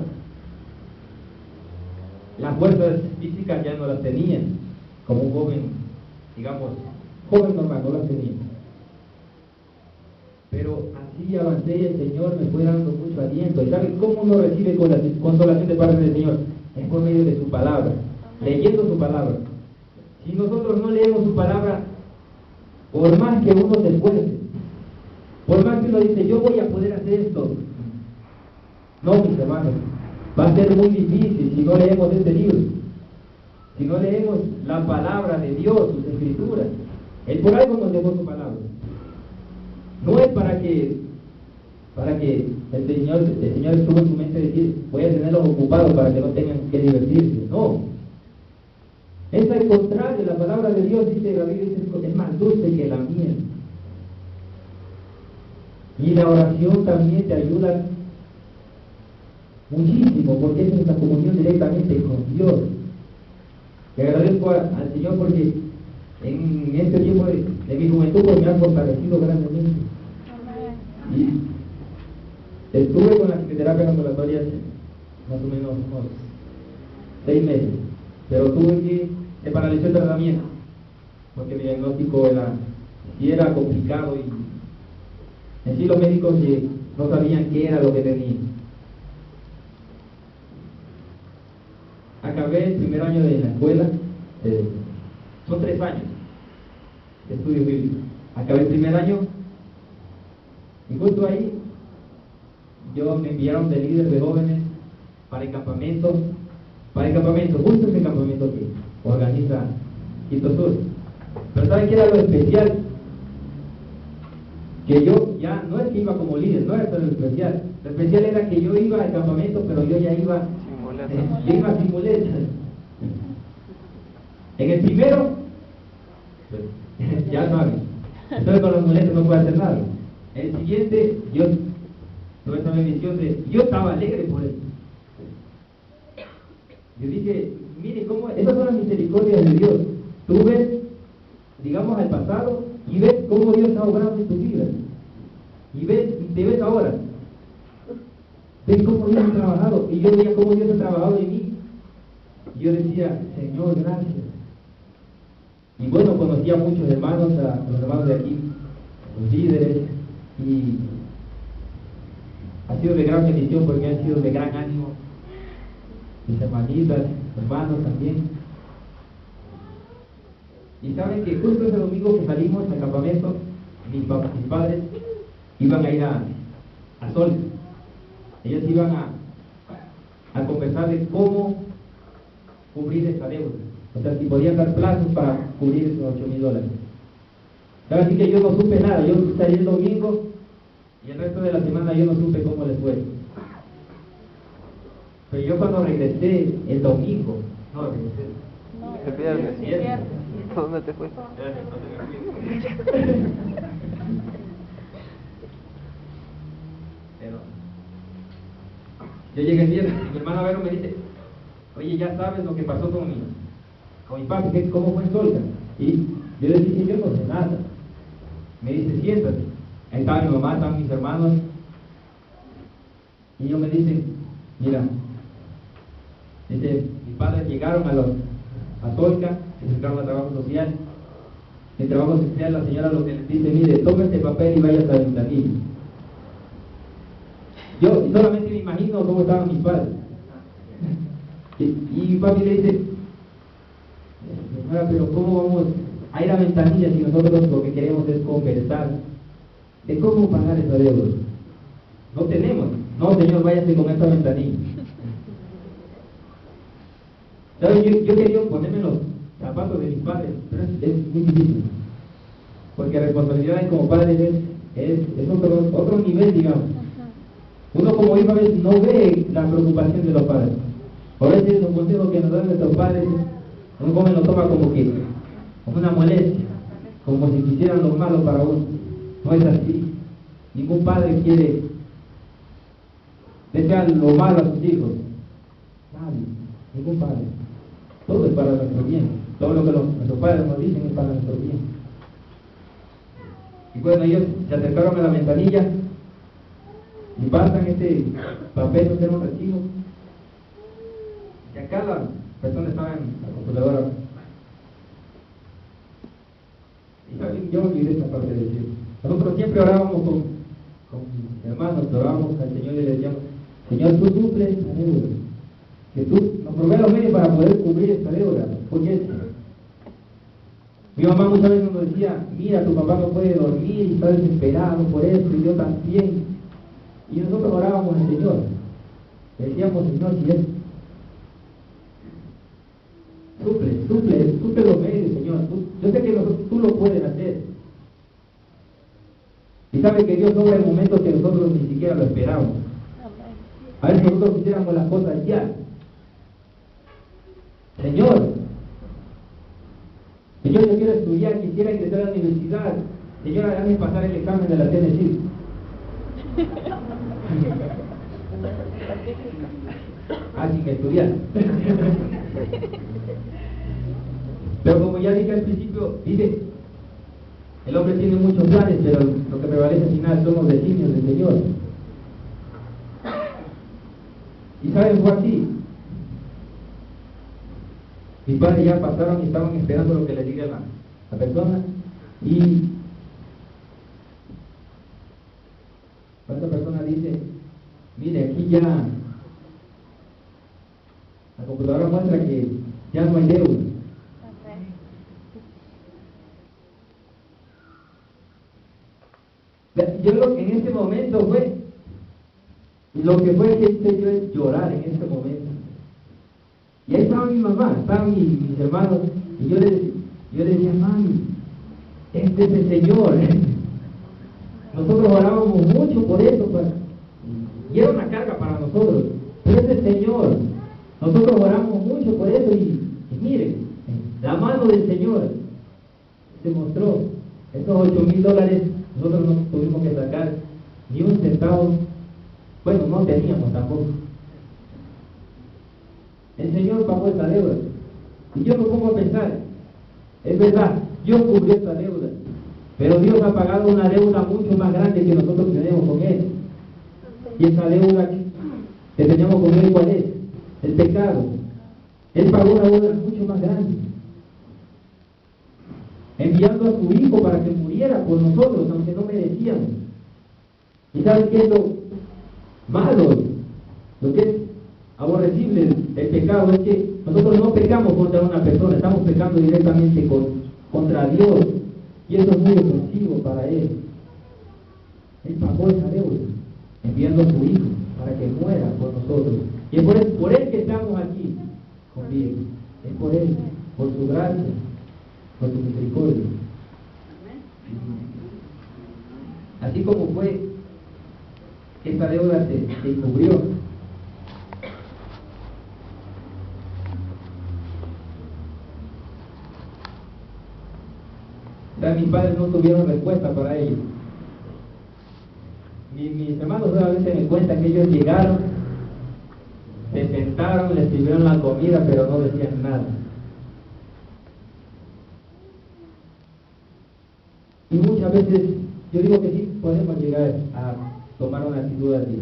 Las fuerzas físicas ya no las tenía, como un joven, digamos, joven normal, no las tenía. Pero así avancé y el Señor me fue dando mucho aliento. ¿Y sabe cómo uno recibe consolación de parte del Señor? Es por medio de su palabra, leyendo su palabra. Si nosotros no leemos su palabra, por más que uno se esfuerce, por más que uno dice, yo voy a poder hacer esto, no, mis hermanos, va a ser muy difícil si no leemos este libro, si no leemos la palabra de Dios, sus escrituras. Él por algo nos dejó su palabra. No es para que para que el Señor estuvo en su mente decir, voy a tenerlos ocupados para que no tengan que divertirse. No. Es al contrario, la palabra de Dios dice, la Biblia dice, es más dulce que la miel. Y la oración también te ayuda muchísimo, porque es una comunión directamente con Dios. Le agradezco al Señor porque en este tiempo de mi juventud pues, me ha fortalecido grandemente. Y estuve con la psicoterapia ambulatoria más o menos unos 6 meses, pero tuve que se paralizó el tratamiento porque mi diagnóstico era complicado y en sí los médicos no sabían qué era lo que tenía. Acabé el primer año de la escuela, son 3 años de estudio bíblico. Acabé el primer año y justo ahí me enviaron de líder de jóvenes para el campamento, justo ese campamento que organiza Quito Sur. Pero ¿saben qué era lo especial? Que yo ya no es que iba como líder, no era lo especial. Lo especial era que yo iba al campamento, pero yo ya iba sin muletas. En el primero, pues, ya saben, entonces con las muletas no puede hacer nada. En el siguiente, yo tuve esa bendición yo estaba alegre por eso. Yo dije, mire cómo, esas son las misericordias de Dios. Tú ves, digamos, al pasado y ves cómo Dios está obrando en tu vida. Y te ves ahora. Ves cómo Dios ha trabajado. Y yo veía cómo Dios ha trabajado en mí. Y yo decía, Señor, gracias. Y bueno, conocí a muchos hermanos, a los hermanos de aquí, los líderes, y ha sido de gran bendición porque han sido de gran ánimo. Mis hermanitas, hermanos también. Y saben que justo ese domingo que salimos al campamento, mis padres iban a ir a Sol. Ellos iban a conversar de cómo cubrir esta deuda. O sea, si podían dar plazos para cubrir esos $8,000. Así que yo no supe nada. Yo salí el domingo y el resto de la semana yo no supe cómo les fue. Pero yo cuando regresé el domingo, El viernes. ¿Dónde te fue? Pero yo llegué el viernes y mi hermano Vero me dice, oye, ya sabes lo que pasó con mi papi, ¿cómo fue en Solca? Y yo le dije, yo no sé nada. Me dice, siéntate. Ahí estaba mi mamá, estaban mis hermanos. Y ellos me dicen, mira, mis padres llegaron a Solca, se acercaron al trabajo social. En trabajo social la señora lo que les dice, mire, tome este papel y vaya hasta el ventanillo. Yo solamente me imagino cómo estaban mis padres. Y mi papi le dice, señora, pero ¿cómo vamos a ir a ventanilla si nosotros lo que queremos es conversar de cómo pagar esa deuda? No tenemos. No, señor, váyase con esta ventanilla. ¿Sabes? Yo quería ponerme los zapatos de mis padres, pero es muy difícil. Porque la responsabilidad como padres es otro nivel, digamos. Uno como hijo a veces no ve la preocupación de los padres. A veces los consejos que nos dan nuestros padres, uno como lo toma como una molestia, como si quisieran lo malo para uno. No es así. Ningún padre quiere desear lo malo a sus hijos. Nadie, ningún padre. Todo es para nuestro bien. Todo lo que nuestros padres nos dicen es para nuestro bien. Y bueno, ellos se acercaron a la ventanilla y pasan este papel, no era un recibo. Y acá la persona estaba en la computadora. Y saben, yo olvidé esta parte de decir. Nosotros siempre orábamos con mis hermanos, orábamos al Señor y le decíamos, Señor, tú suples esta deuda. Que tú nos provees los medios para poder cubrir esta deuda. Porque mi mamá muchas veces nos decía, mira, tu papá no puede dormir y está desesperado por eso, y yo también. Y nosotros orábamos al Señor. Le decíamos, Señor, si es suple los medios, Señor. Yo sé que tú lo puedes hacer. Y sabe que Dios obra en momentos que nosotros ni siquiera lo esperamos. A veces nosotros quisiéramos las cosas ya. Señor, yo quiero estudiar, quisiera ingresar a la universidad. Señor, hágame pasar el examen de la TNC. Sin estudiar. Pero como ya dije al principio, dice, el hombre tiene muchos planes, pero lo que prevalece al final son los designios del Señor. Y saben, fue así. Mis padres ya pasaron y estaban esperando lo que le diga la persona. Y esta persona dice, mire, aquí ya la computadora muestra que ya no hay deuda. Yo lo que en ese momento fue, lo que fue que hice yo es llorar en ese momento. Y ahí estaba mi mamá, estaban mis hermanos, y yo le decía, mami, este es el Señor. Nosotros orábamos mucho por eso, y era una carga para nosotros, pero es el Señor. Nosotros oramos mucho por eso, y miren, la mano del Señor se mostró. Esos $8,000, nosotros no tuvimos que sacar ni un centavo. Bueno, no teníamos tampoco. El Señor pagó esa deuda. Y yo me pongo a pensar, es verdad, Dios cubrió esa deuda, pero Dios ha pagado una deuda mucho más grande que nosotros tenemos con Él. Y esa deuda que tenemos con Él, ¿cuál es? El pecado. Él pagó una deuda mucho más grande, enviando a su Hijo para que muriera por nosotros, aunque no merecíamos. ¿Y saben qué es lo malo? Lo que es aborrecible el pecado es que nosotros no pecamos contra una persona, estamos pecando directamente contra Dios, y eso es muy ofensivo para Él. Él pagó esa deuda, enviando a su Hijo para que muera por nosotros, y es por él que estamos aquí con Dios. Es por Él, por su gracia, por su misericordia. Así como fue que esta deuda se cubrió. O sea, mis padres no tuvieron respuesta para ello. Mis hermanos solamente me cuentan que ellos llegaron, se sentaron, les sirvieron la comida, pero no decían nada. Y muchas veces yo digo que sí podemos llegar a tomar una actitud así.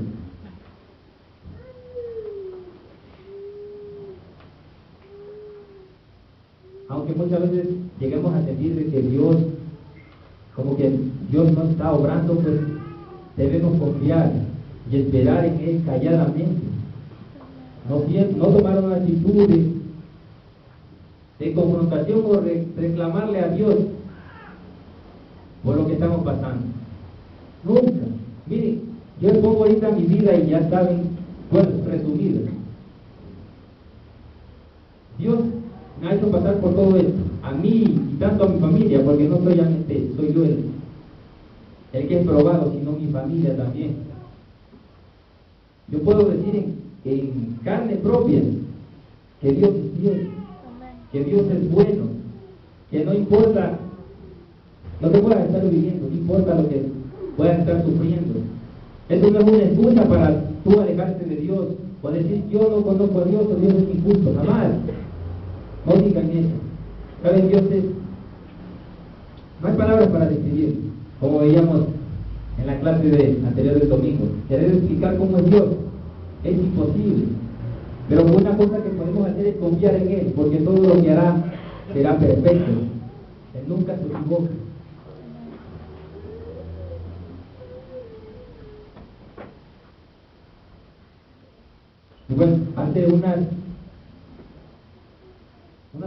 Aunque muchas veces lleguemos a sentir de que Dios, como que Dios no está obrando, pues debemos confiar y esperar en Él calladamente. No tomar una actitud de confrontación o reclamarle a Dios por lo que estamos pasando. Nunca. Miren, yo pongo ahorita mi vida y ya saben, pues resumida. Dios me ha hecho pasar por todo esto, a mí y tanto a mi familia, porque no solamente soy yo el que es probado, sino mi familia también. Yo puedo decir en carne propia que Dios es Dios, que Dios es bueno, que no importa lo que puedas estar viviendo, no importa lo que puedas estar sufriendo. Eso no es una excusa para tú alejarte de Dios o decir yo no conozco a Dios o Dios es injusto, jamás. No digan eso. ¿Saben? Dios es... No hay palabras para describir, como veíamos en la clase anterior del domingo. Querer explicar cómo es Dios es imposible. Pero una cosa que podemos hacer es confiar en Él, porque todo lo que hará será perfecto. Él nunca se equivoca. Y bueno, hace una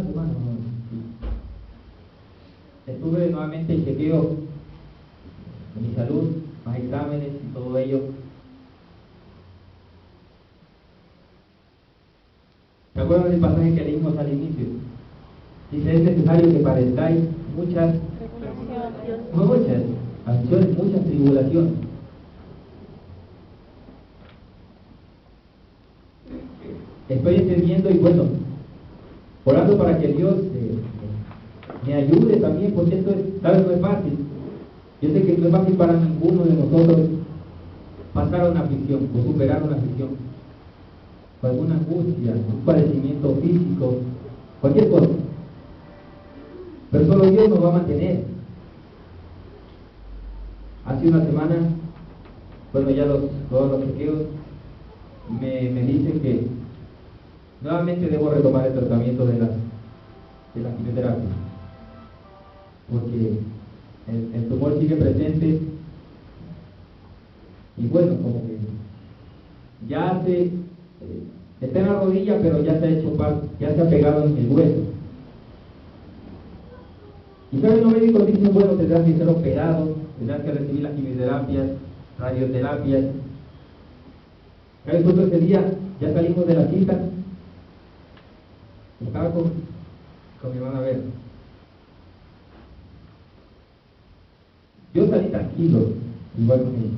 semana estuve nuevamente en chequeo de mi salud, más exámenes y todo ello. ¿Se acuerdan del pasaje que leímos al inicio? Dice, es necesario que padezcáis muchas aflicciones, muchas tribulaciones. Estoy entendiendo y bueno, orando para que Dios me ayude también, porque esto es, ¿sabes? No es fácil. Yo sé que no es fácil para ninguno de nosotros pasar una aflicción o superar una aflicción, o alguna angustia, un padecimiento físico, cualquier cosa. Pero solo Dios nos va a mantener. Hace una semana, bueno, ya todos los chequeos me dicen que nuevamente debo retomar el tratamiento de la quimioterapia, porque el tumor sigue presente y bueno, como que ya está en la rodilla, pero ya se ha hecho ya se ha pegado en el hueso. Y saben, los médicos dicen, bueno, tendrás que ser operado, tendrás que recibir las quimioterapias, radioterapias. Después de ese día ya salimos de la cita. Estaba con mi hermana Ver. Yo salí tranquilo, igual con ella.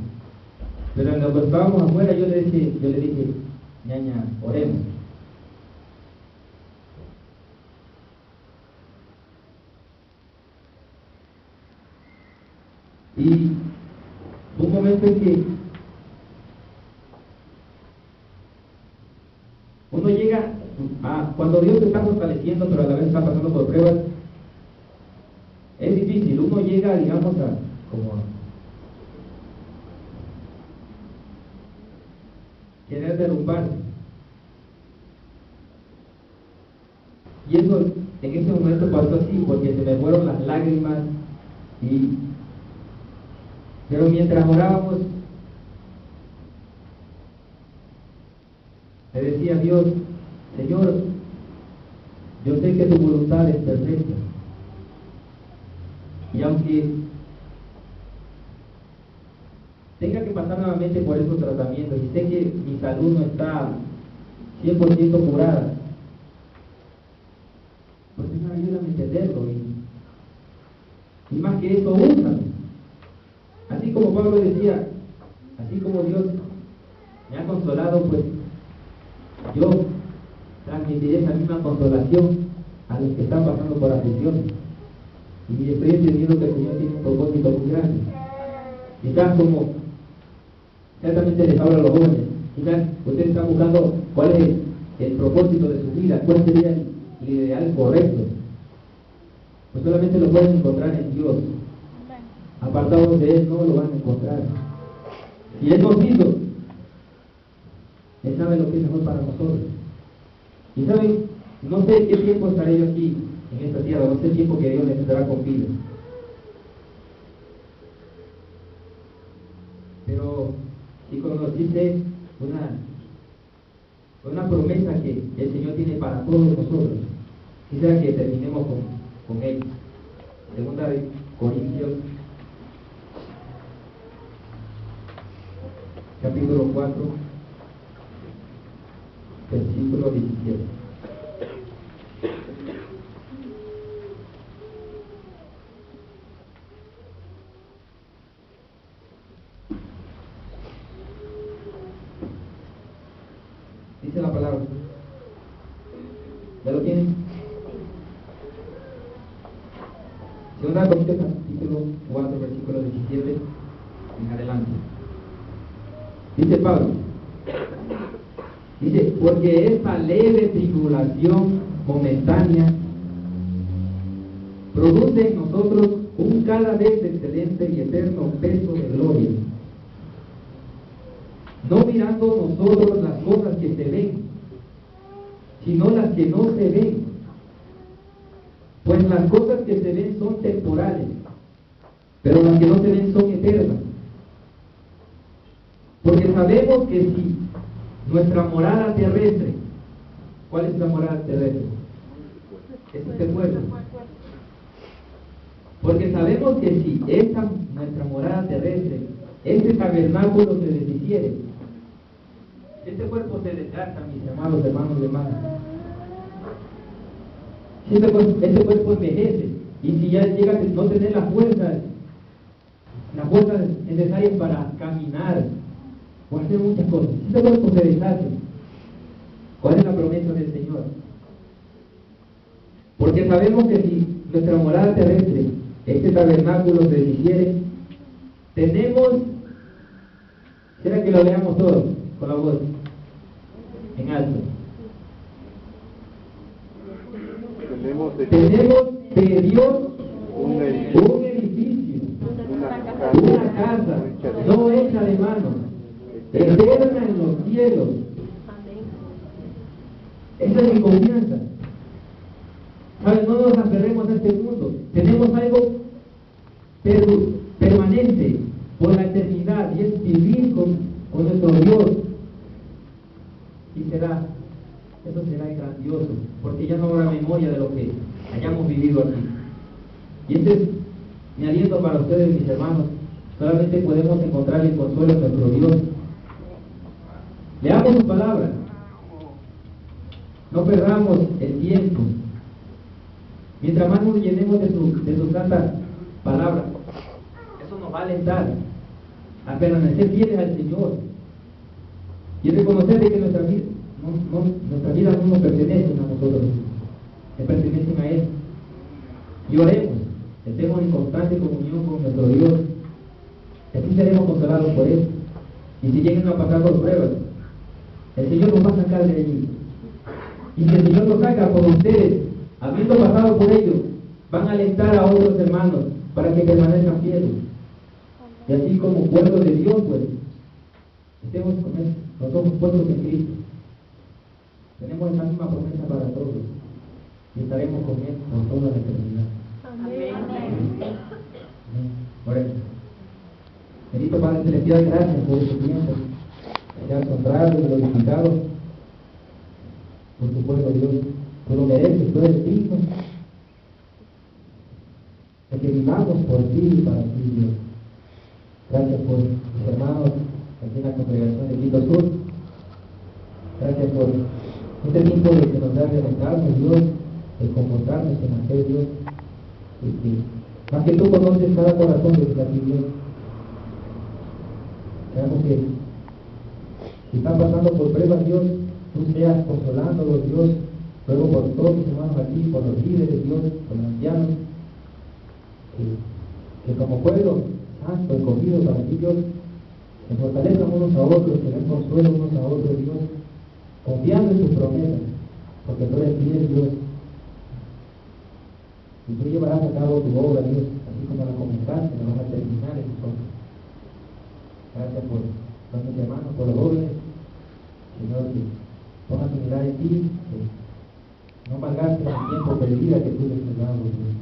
Pero en lo que estábamos afuera yo le dije, ñaña, oremos. Y un momento en que uno llega cuando Dios te está fortaleciendo, pero a la vez está pasando por pruebas, es difícil. Uno llega, digamos, como a querer derrumbarse. Y eso, en ese momento pasó así, porque se me fueron las lágrimas. Pero mientras orábamos, le decía a Dios, Señor, yo sé que tu voluntad es perfecta. Y aunque tenga que pasar nuevamente por esos tratamientos, y sé que mi salud no está 100% curada, pues Señor, ayúdame a entenderlo. Y más que eso, úsame. Así como Pablo decía, así como Dios me ha consolado, pues yo transmitiré esa misma consolación a los que están pasando por aflicciones. Y estoy entendiendo que el Señor tiene un propósito muy grande. Quizás como exactamente les hablo a los jóvenes, quizás ustedes están buscando cuál es el propósito de su vida, cuál sería el ideal correcto. Pues solamente lo pueden encontrar en Dios. Apartados de Él no lo van a encontrar. Y Él nos hizo. Él sabe lo que es mejor para nosotros. Y saben, no sé qué tiempo estaré yo aquí en esta tierra, no sé el tiempo que Dios me tendrá con vida. Pero sí conociste una promesa que el Señor tiene para todos nosotros. Quisiera que terminemos con Él. Segunda de Corintios, capítulo 4, versículo 17. Dice la palabra. ¿Ya lo tienen? Segunda de Corintios, capítulo 4, versículo 17 en adelante. Dice Pablo, dice, porque esta leve tribulación momentánea produce en nosotros un cada vez excelente y eterno peso de gloria, no mirando nosotros las cosas que se ven, sino las que no se ven, pues las cosas que se ven son temporales, pero las que no se ven son eternas. Porque sabemos que si nuestra morada terrestre, ¿cuál es la morada terrestre? Es este cuerpo. Porque sabemos que si nuestra morada terrestre, este tabernáculo se deshiciere, este cuerpo se desgasta, mis amados hermanos y hermanas. Si este cuerpo envejece, y si ya llega a no tener la fuerza las fuerzas necesarias para caminar o hacer muchas cosas. Eso es lo que se deshace. ¿Cuál es la promesa del Señor? Porque sabemos que si nuestra morada terrestre, este tabernáculo se deshiciere, tenemos, ¿será que lo leamos todos con la voz en alto? Tenemos de Dios un edificio, una casa no hecha de manos, eterna en los cielos. Esa es mi confianza. ¿Sabes? No nos aferremos a este mundo. Tenemos algo permanente por la eternidad, y es vivir con nuestro Dios. Y eso será grandioso, porque ya no habrá memoria de lo que hayamos vivido aquí. Y este es mi aliento para ustedes, mis hermanos. Solamente podemos encontrar el consuelo en nuestro Dios. Leamos su palabra. No perdamos el tiempo. Mientras más nos llenemos de su santa palabra, eso nos va a alentar a permanecer fieles al Señor y reconocer de que nuestra vida no nos pertenecen a nosotros, le pertenecen a Él. Y oremos, estemos en constante comunión con nuestro Dios, y así seremos consolados por Él. Y si llegan a pasar por pruebas, el Señor nos va a sacar de allí. Y si el Señor nos saca por ustedes, habiendo pasado por ellos, van a alentar a otros hermanos para que permanezcan fieles. Y así como pueblo de Dios, pues, estemos con Él, nos somos puestos en Cristo. Tenemos esa misma promesa para todos y estaremos con Él por toda la eternidad. Amén. Oremos. Bendito Padre Celestial, gracias por este tiempo. Te has honrado y glorificado por tu pueblo, Dios. Tú lo mereces, tú eres digno de que vivamos por ti y para ti, Dios. Gracias por mis hermanos aquí en la congregación de Quito Sur. Gracias por este tiempo de que nos da de rentarnos, Dios, de comportarnos en la fe, Dios. Y que, más que tú conoces cada corazón de que aquí, Dios. Sabemos que si están pasando por pruebas, Dios, tú seas consolándolos, Dios. Ruego por todos mis hermanos aquí, por los líderes, Dios, por los ancianos, que como pueblo santo, escogido para ti, Dios, se fortalezcan unos a otros, que den consuelo unos a otros, Dios, confiando en tus promesas, porque tú eres fiel, Dios, y tú llevarás a cabo tu obra, Dios, así como la comenzaste, la vas a terminar en nosotros. Gracias por nuestros hermanos, por los jóvenes, Señor, que pongan su mirada en ti, que no malgastes el tiempo de vida que tú les has dado, Dios.